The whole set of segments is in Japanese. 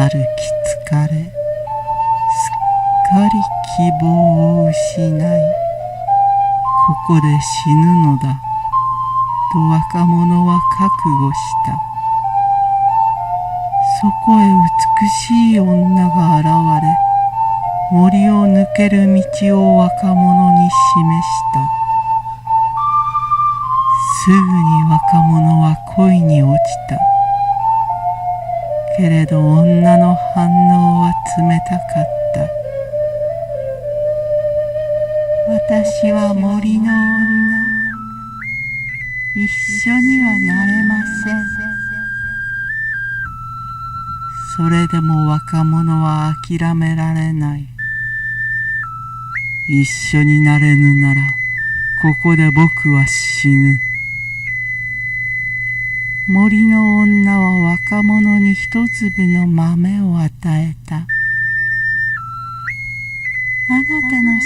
歩き疲れ、すっかり希望を失い、ここで死ぬのだと若者は覚悟した。そこへ美しい女が現れ、森を抜ける道を若者に示した。すぐに若者は恋に落ちた。けれど女の反応は冷たかった。私は森の女、一緒にはなれません。それでも若者は諦められない。一緒になれぬなら、ここで僕は死ぬ。森の女は若者に一粒の豆を与えた。あなたの寝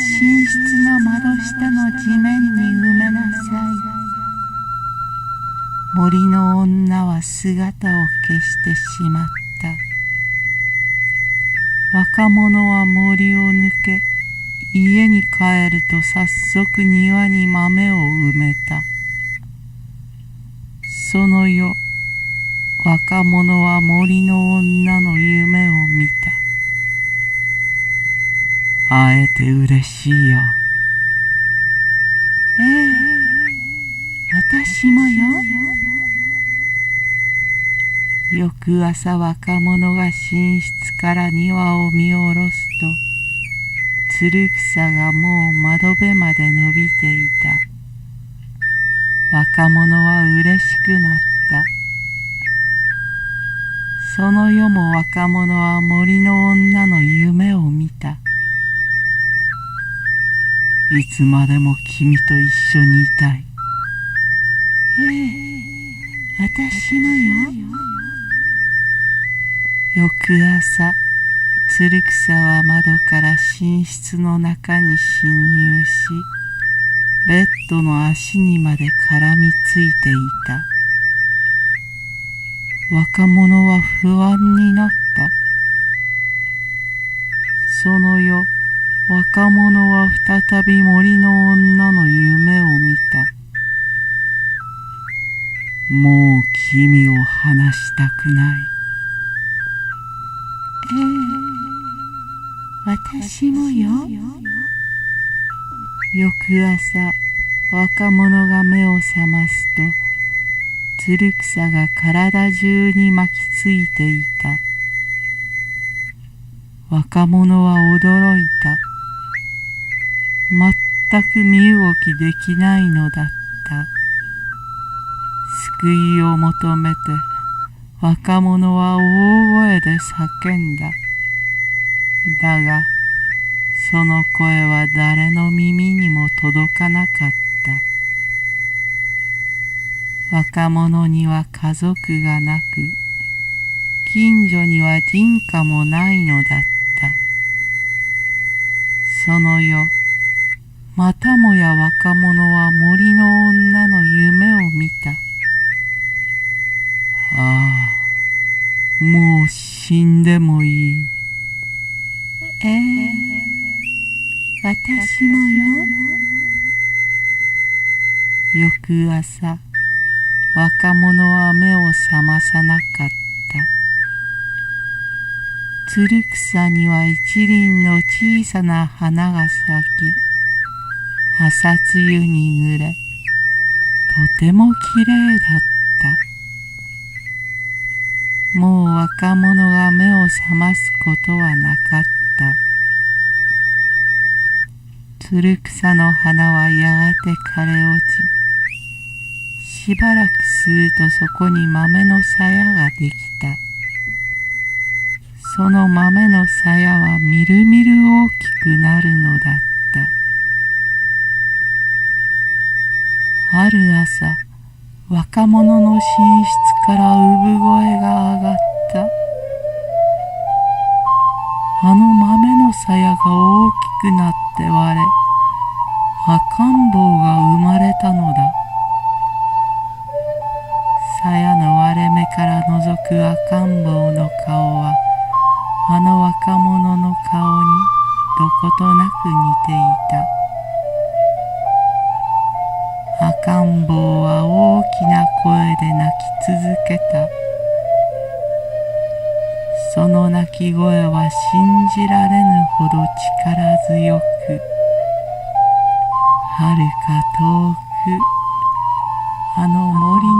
室の窓下の地面に埋めなさい。森の女は姿を消してしまった。若者は森を抜け、家に帰ると早速庭に豆を埋めた。その夜、若者は森の女の夢を見た。会えて嬉しいよ。ええ、私もよ。翌朝若者が寝室から庭を見下ろすと、つる草がもう窓辺まで伸びていた。若者は嬉しくなった。その夜も若者は森の女の夢を見た。いつまでも君と一緒にいたい。ええ、私もよ。翌朝、つる草は窓から寝室の中に侵入し、ベッドの足にまで絡みついていた。若者は不安になった。その夜、若者は再び森の女の夢を見た。もう君を離したくない。ええ、私もよ。翌朝、若者が目を覚ますと、つる草が体中に巻きついていた。若者は驚いた。全く身動きできないのだった。救いを求めて、若者は大声で叫んだ。だが、その声は誰の耳にも届かなかった。若者には家族がなく、近所には人家もないのだった。その夜、またもや若者は森の女の夢を見た。ああ、もう死んでもいい。ええ、私もよ。翌朝、若者は目を覚まさなかった。つる草には一輪の小さな花が咲き、朝露に濡れ、とてもきれいだった。もう若者が目を覚ますことはなかった。つる草の花はやがて枯れ落ち、しばらくするとそこに豆の鞘ができた。その豆の鞘はみるみる大きくなるのだった。ある朝、若者の寝室から産声が上がった。あの豆の鞘が大きくなって割れ、赤ん坊が生まれたのだ。鞘の割れ目から覗く赤ん坊の顔はあの若者の顔にどことなく似ていた。赤ん坊は大きな声で泣き続けた。その泣き声は信じられぬほど力強く、はるか遠くあの森